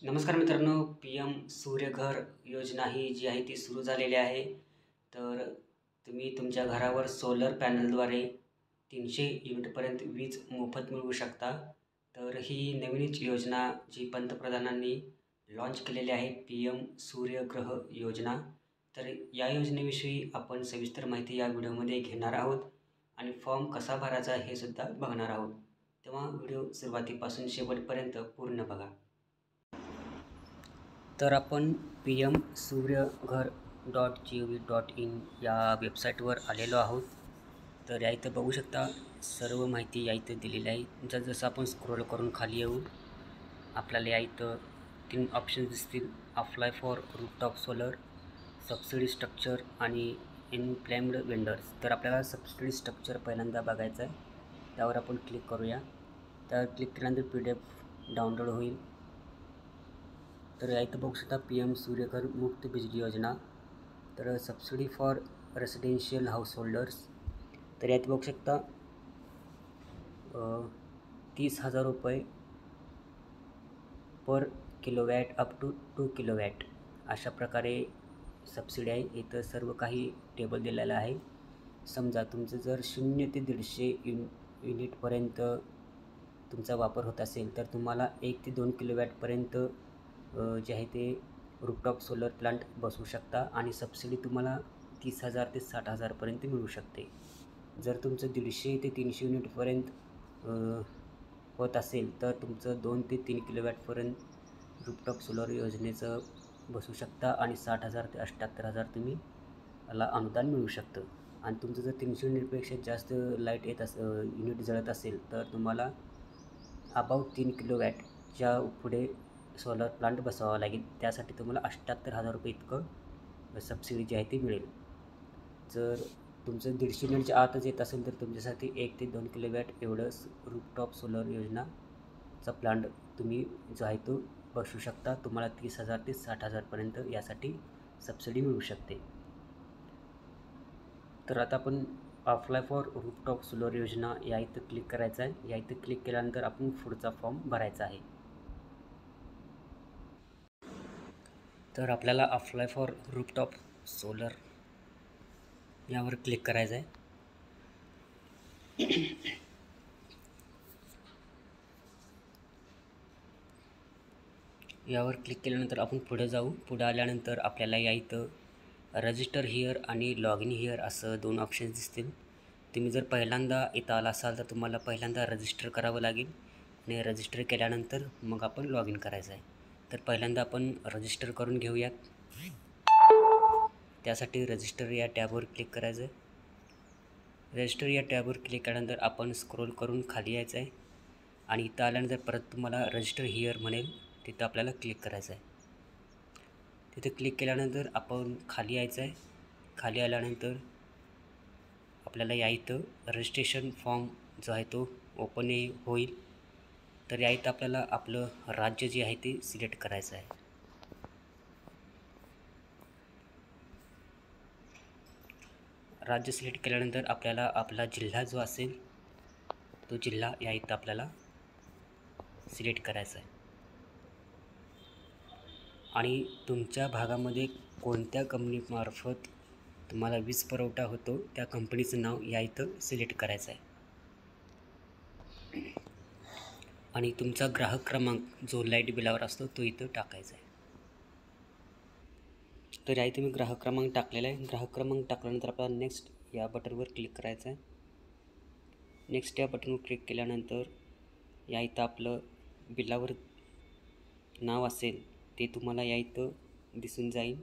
नमस्कार मित्रांनो, PM सूर्यघर योजना ही जी आहे ती सुरू झालेली आहे. तर तुम्ही तुमच्या घरावर सोलर पॅनलद्वारे 300 युनिटपर्यंत वीज मोफत मिळवू शकता. तर ही नवीनच योजना जी पंतप्रधानांनी लॉन्च केलेली आहे, PM सूर्यग्रह योजना. तर या योजनेविषयी आपण सविस्तर माहिती या व्हिडिओमध्ये घेणार आहोत आणि फॉर्म कसा भरायचा हे सुद्धा बघणार आहोत. तेव्हा व्हिडिओ सुरुवातीपासून शेवटपर्यंत पूर्ण बघा. तर आपण pmsuryaghar.gov.in या वेबसाईटवर आलेलो आहोत. तर या इथं बघू शकता सर्व माहिती या इथं दिलेली आहे. जसं आपण स्क्रोल करून खाली येऊ, आपल्याला या इथं 3 ऑप्शन्स दिसतील: apply for rooftop solar, subsidy structure आणि इनक्लेम्ड वेंडर्स. तर आपल्याला सबसिडी स्ट्रक्चर पहिल्यांदा बघायचं आहे, त्यावर आपण क्लिक करूया. त्यावर क्लिक केल्यानंतर PDF डाउनलोड होईल. तर या इथं बघू शकता PM सूर्यघर मुफ्त बिजली योजना. तर subsidy for residential house holders. तर यात बघू शकता 30,000 रुपये पर किलोवॅट अप टू 2 किलोवॅट अशा प्रकारे सबसिडी आहे. इथं सर्व काही टेबल दिलेलं आहे. समजा तुमचं जर 0 ते 150 युनिटपर्यंत तुमचा वापर होत असेल तर तुम्हाला 1 ते 2 किलोवॅटपर्यंत जे आहे ते रूफटॉप सोलर प्लांट बसवू शकता आणि सबसिडी तुम्हाला 30,000 ते 60,000पर्यंत मिळू शकते. जर तुमचं 150 ते 300 युनिटपर्यंत होत असेल तर तुमचं 2 ते 3 किलोवॅटपर्यंत रूफटॉप सोलर योजनेचं बसवू शकता आणि 60,000 ते 78,000 तुम्ही याला अनुदान मिळू शकतं. आणि तुमचं जर 300 युनिटपेक्षा जास्त लाईट युनिट जळत असेल तर तुम्हाला अबाउट 3 किलोवॅटच्या पुढे सोलर प्लांट बसवावा लागेल. त्यासाठी तुम्हाला 78,000 रुपये इतकं सबसिडी जी आहे ती मिळेल. जर तुमचं 150 युनिटच्या आतच येत असेल तर तुमच्यासाठी 1 ते 2 किलोवॅट एवढं रूफटॉप सोलर योजनाचा प्लांट तुम्ही जो आहे तो बसवू शकता. तुम्हाला 30,000 ते 60,000पर्यंत यासाठी सबसिडी मिळू शकते. तर आता आपण अप्लाय फॉर रूफटॉप सोलर योजना या इथं क्लिक करायचं आहे. या इथं क्लिक केल्यानंतर आपण पुढचा फॉर्म भरायचा आहे. तर आपल्याला अप्लाय फॉर रूफटॉप सोलर यावर क्लिक करायचं आहे. यावर क्लिक केल्यानंतर आपण पुढे जाऊ. पुढे आल्यानंतर आपल्याला या इथं रजिस्टर हिअर आणि लॉग इन हिअर असं 2 ऑप्शन्स दिसतील. तुम्ही जर पहिल्यांदा इथं आला असाल तर तुम्हाला पहिल्यांदा रजिस्टर करावं लागेल आणि रजिस्टर केल्यानंतर मग आपण लॉग इन करायचं आहे. तर पहिल्यांदा आपण रजिस्टर करून घेऊयात. त्यासाठी रजिस्टर या टॅबवर क्लिक करायचं आहे. रजिस्टर या टॅबवर क्लिक केल्यानंतर आपण स्क्रोल करून खाली यायचं आहे आणि इथं आल्यानंतर परत तुम्हाला रजिस्टर हिअर म्हणेल, तिथं आपल्याला क्लिक करायचं आहे. तिथे क्लिक केल्यानंतर आपण खाली यायचं आहे. खाली आल्यानंतर आपल्याला या इथं रजिस्ट्रेशन फॉर्म जो आहे तो ओपन होईल. तर या इथं आपल्याला आपलं राज्य जे आहे ते सिलेक्ट करायचं आहे. राज्य सिलेक्ट केल्यानंतर आपल्याला आपला जिल्हा जो असेल तो जिल्हा या इथं आपल्याला सिलेक्ट करायचा आहे आणि तुमच्या भागामध्ये कोणत्या कंपनीमार्फत तुम्हाला वीज पुरवठा होतो त्या कंपनीचं नाव या इथं सिलेक्ट करायचं आहे आणि तुमचा ग्राहक क्रमांक जो लाईट बिलावर असतो तो इथं टाकायचा आहे. तर या इथं मी ग्राहक क्रमांक टाकलेला आहे. ग्राहक क्रमांक टाकल्यानंतर आपल्याला नेक्स्ट या बटनवर क्लिक करायचं आहे. नेक्स्ट या बटनवर क्लिक केल्यानंतर या इथं आपलं बिलावर नाव असेल ते तुम्हाला या इथं दिसून जाईल.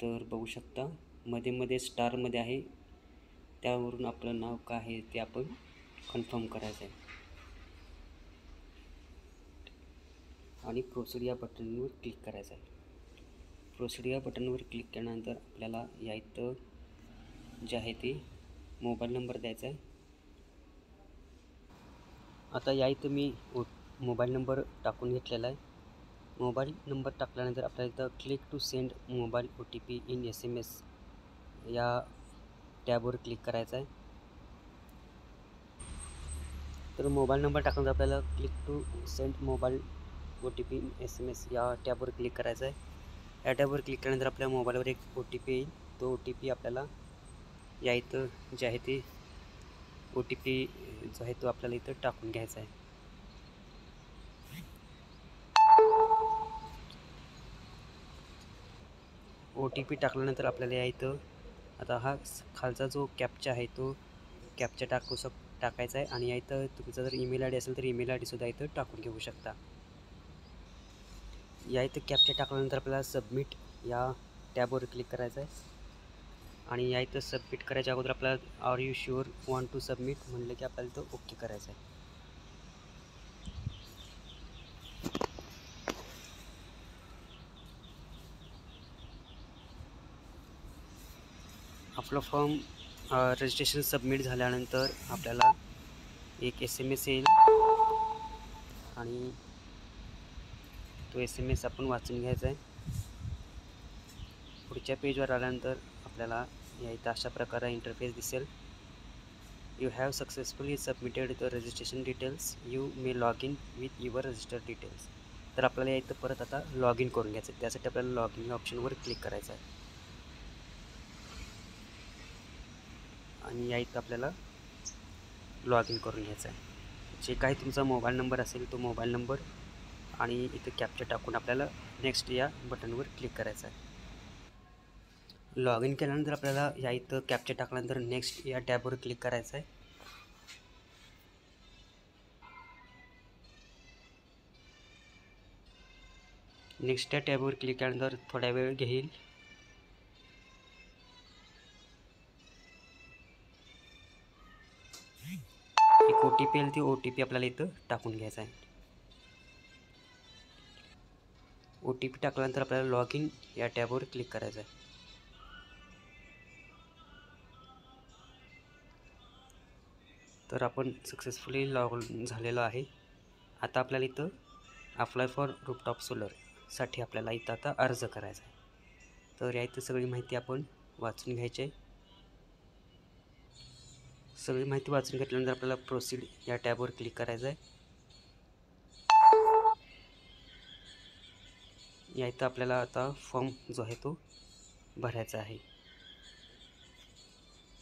तर बघू शकता मध्ये स्टारमध्ये आहे, त्यावरून आपलं नाव काय आहे ते आपण कन्फर्म करायचं आहे आणि प्रोसीड या बटनवर क्लिक करायचं आहे. प्रोसीड या बटनवर क्लिक केल्यानंतर आपल्याला या इथं जे आहे ते मोबाईल नंबर द्यायचा आहे. आता या इथं मी मोबाईल नंबर टाकून घेतलेला आहे. मोबाईल नंबर टाकल्यानंतर आपल्याला इथं click to send mobile OTP in SMS या टॅबवर क्लिक करायचं आहे. तर मोबाईल नंबर टाकल्यानंतर आपल्याला click to send mobile OTP SMS या टॅबवर क्लिक करायचं आहे. या टॅबवर क्लिक केल्यानंतर आपल्या मोबाईलवर एक OTP येईल. तो OTP आपल्याला या इथं जे आहे ते OTP जो आहे तो आपल्याला इथं टाकून घ्यायचा आहे. OTP टाकल्यानंतर आपल्याला या इथं आता हा खालचा जो कॅप्चा आहे तो कॅप्चा टाकायचा आहे आणि या इथं तुमचा जर ईमेल ID असेल तर ईमेल ID सुद्धा इथं टाकून घेऊ शकता. या इथं कॅप्चा टाकल्यानंतर आपल्याला सबमिट या टॅबवर क्लिक करायचं आहे आणि या इथं सबमिट करायच्या अगोदर आपल्याला are you sure want to submit म्हणलं की आपल्याला इथं ओके करायचं आहे. आपलं फॉर्म रजिस्ट्रेशन सबमिट झाल्यानंतर आपल्याला एक SMS येईल आणि तो SMS आपण वाचून घ्यायचा आहे. पुढच्या पेजवर आल्यानंतर आपल्याला या इथं अशा प्रकारे इंटरफेस दिसेल. You have successfully submitted the registration details, you may log in with your registered details. तर आपल्याला या इथं परत आता लॉग इन करून घ्यायचं आहे. त्यासाठी आपल्याला लॉग इन या ऑप्शनवर क्लिक करायचं आहे आणि या इथं आपल्याला लॉग इन करून घ्यायचं आहे. जे काही तुमचा मोबाईल नंबर असेल तो मोबाईल नंबर आणि इथं कॅप्चा टाकून आपल्याला नेक्स्ट या बटनवर क्लिक करायचं आहे. लॉग इन केल्यानंतर आपल्याला या इथं कॅप्चा टाकल्यानंतर नेक्स्ट या टॅबवर क्लिक करायचं आहे. नेक्स्ट या टॅबवर क्लिक केल्यानंतर थोड्या वेळ घेईल. एक OTP येईल, ती OTP आपल्याला इथं टाकून घ्यायचा आहे. OTP टाकल्यानंतर आपल्याला लॉग इन या टॅबवर क्लिक करायचं आहे. तर आपण सक्सेसफुली लॉग इन झालेलो आहे. आता आपल्याला इथं अप्लाय फॉर रूफटॉप सोलरसाठी आपल्याला इथं आता अर्ज करायचा आहे. तर या इथं सगळी माहिती आपण वाचून घ्यायची आहे. सगळी माहिती वाचून घेतल्यानंतर आपल्याला प्रोसीड या टॅबवर क्लिक करायचं आहे. या इथं आपल्याला आता फॉर्म जो आहे तो भरायचा आहे.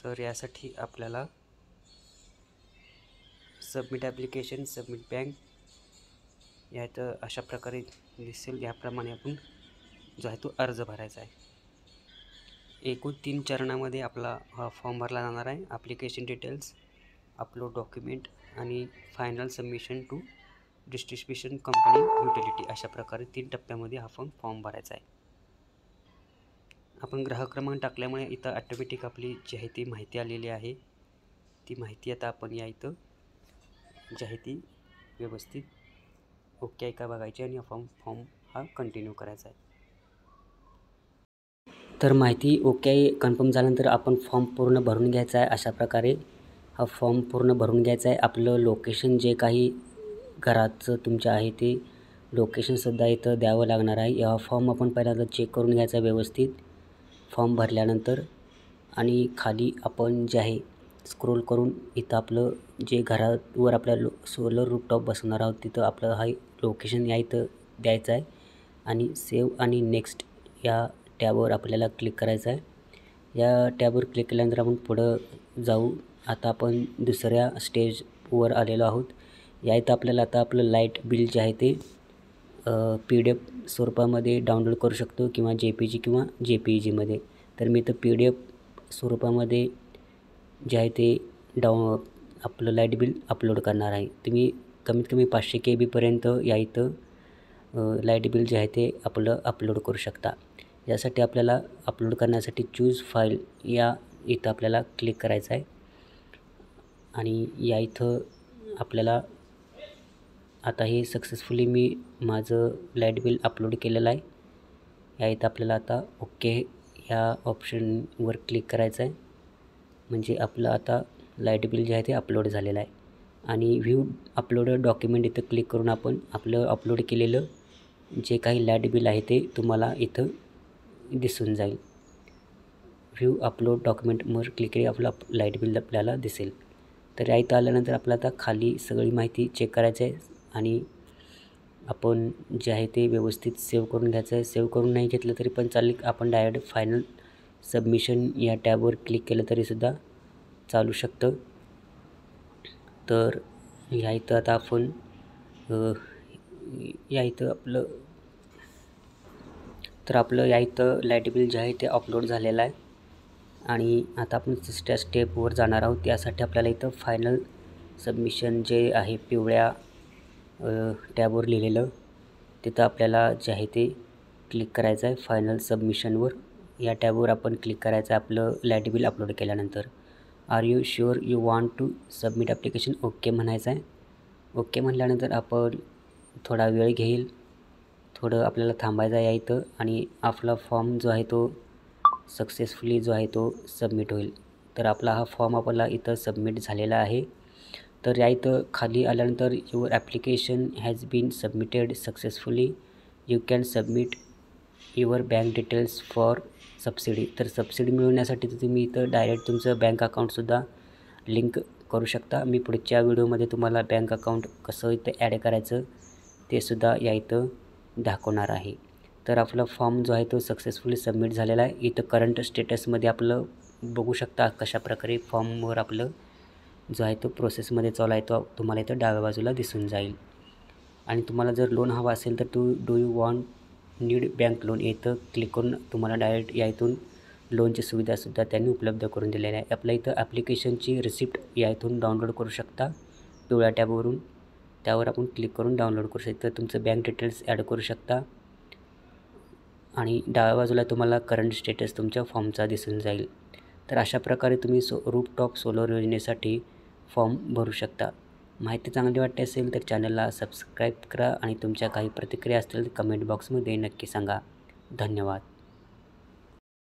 तर यासाठी आपल्याला सबमिट ॲप्लिकेशन, सबमिट बँक या इथं अशा प्रकारे दिसेल. याप्रमाणे आपण जो आहे तो अर्ज भरायचा आहे. एकूण 3 चरणामध्ये आपला हा फॉर्म भरला जाणार आहे. ॲप्लिकेशन डिटेल्स, अपलोड डॉक्युमेंट आणि final submission to distribution company utility अशा प्रकारे 3 टप्प्यामध्ये हा फॉर्म भरायचा आहे. आपण ग्राहक क्रमांक टाकल्यामुळे इथं ऑटोमॅटिक आपली जी आहे ती माहिती आलेली आहे. ती माहिती आता आपण या इथं जी आहे ती व्यवस्थित ओके आहे का बघायची आणि फॉर्म हा कंटिन्यू करायचा आहे. तर माहिती ओके कन्फर्म झाल्यानंतर आपण फॉर्म पूर्ण भरून घ्यायचा आहे. अशा प्रकारे हा फॉर्म पूर्ण भरून घ्यायचा आहे. आपलं लोकेशन जे काही घराचं तुमच्या आहे ते लोकेशनसुद्धा इथं द्यावं लागणार आहे. या फॉर्म आपण पहिल्यांदा चेक करून घ्यायचा व्यवस्थित फॉर्म भरल्यानंतर आणि खाली आपण जे आहे स्क्रोल करून इथं आपलं जे घरावर आपल्या सोलर रूफटॉप बसवणार आहोत तिथं आपलं हा लोकेशन या इथं द्यायचं आहे आणि सेव्ह आणि नेक्स्ट या टॅबवर आपल्याला क्लिक करायचं आहे. या टॅबवर क्लिक केल्यानंतर आपण पुढं जाऊ. आता आपण दुसऱ्या स्टेजवर आलेलो आहोत. या इथं आपल्याला आता आपलं लाईट बिल जे आहे ते PDF स्वरूपामध्ये डाउनलोड करू शकतो किंवा JPG किंवा JPEGमध्ये. तर मी इथं PDF स्वरूपामध्ये जे आहे ते आपलं लाईट बिल अपलोड करणार आहे. तुम्ही कमीत कमी 500 KB या इथं लाईट बिल जे आहे ते आपलं अपलोड करू शकता. यासाठी आपल्याला अपलोड करण्यासाठी चूज फाईल या इथं आपल्याला क्लिक करायचं आहे आणि या इथं आपल्याला आता हे सक्सेसफुली मी माझं लाईट बिल अपलोड केलेलं आहे. या इथं आपल्याला आता ओके ह्या ऑप्शनवर क्लिक करायचं आहे. म्हणजे आपलं आता लाईट बिल जे आहे ते अपलोड झालेलं आहे आणि व्ह्यू अपलोडेड डॉक्युमेंट इथं क्लिक करून आपण आपलं अपलोड केलेलं जे काही लाईट बिल आहे ते तुम्हाला इथं दिसून जाईल. व्ह्यू अपलोड डॉक्युमेंटवर क्लिक केली आपलं लाईट बिल आपल्याला दिसेल. तर या इथं आल्यानंतर आपल्याला आता खाली सगळी माहिती चेक करायची आहे आणि आपण जे आहे ते व्यवस्थित सेव्ह करून घ्यायचं आहे. सेव्ह करून नाही घेतलं तरी पण चालेल, आपण डायरेक्ट फायनल सबमिशन या टॅबवर क्लिक केलं तरीसुद्धा चालू शकतं. तर ह्या इथं आता आपण या इथं आपलं या इथं लाईट बिल जे आहे ते अपलोड झालेलं आहे. आणि आता आपण तिसऱ्या स्टेपवर जाणार आहोत. त्यासाठी आपल्याला इथं फायनल सबमिशन जे आहे पिवळ्या टॅबवर लिहिलेलं, तिथं आपल्याला जे आहे ते क्लिक करायचं आहे. फायनल सबमिशनवर या टॅबवर आपण क्लिक करायचं आहे आपलं लाईट बिल अपलोड केल्यानंतर. Are you sure you want to submit application, okay म्हणायचं आहे. ओके म्हटल्यानंतर आपण थोडा वेळ घेईल, थोडं आपल्याला थांबायचं आहे इथं, आणि आपला फॉर्म जो आहे तो सक्सेसफुली जो आहे तो सबमिट होईल. तर आपला हा फॉर्म आपल्याला इथं सबमिट झालेला आहे. तर या इथं खाली आल्यानंतर your application has been submitted successfully, you can submit your bank details for subsidy. तर सबसिडी मिळवण्यासाठी तुम्ही इथं डायरेक्ट तुमचं बँक अकाउंटसुद्धा लिंक करू शकता. मी पुढच्या व्हिडिओमध्ये तुम्हाला बँक अकाउंट कसं इथं ॲड करायचं ते सुद्धा या इथं दाखवणार आहे. तर आपला फॉर्म जो आहे तो सक्सेसफुली सबमिट झालेला आहे. इथं करंट स्टेटसमध्ये आपलं बघू शकता कशाप्रकारे फॉर्मवर आपलं जो आहे तो प्रोसेसमध्ये चालू आहे तो तुम्हाला इथं डाव्या बाजूला दिसून जाईल. आणि तुम्हाला जर लोन हवा असेल तर do you want need bank loan इथं क्लिक करून तुम्हाला डायरेक्ट या इथून लोनची सुविधासुद्धा त्यांनी उपलब्ध करून दिलेली आहे. आपल्या इथं ॲप्लिकेशनची रिसिप्ट या इथून डाउनलोड करू शकता पिवळ्या टॅबवरून. त्यावर आपण क्लिक करून डाउनलोड करू शकता. तुमचं बँक डिटेल्स ॲड करू शकता आणि डाव्या बाजूला तुम्हाला करंट स्टेटस तुमच्या फॉर्मचा दिसून जाईल. तर अशा प्रकारे तुम्ही रूफटॉप सोलर योजनेसाठी फॉर्म भरू शकता. माहिती चांगली वाटते असेल तर चॅनलला सबस्क्राईब करा आणि तुमच्या काही प्रतिक्रिया असतील तर कमेंट बॉक्समध्ये नक्की सांगा. धन्यवाद.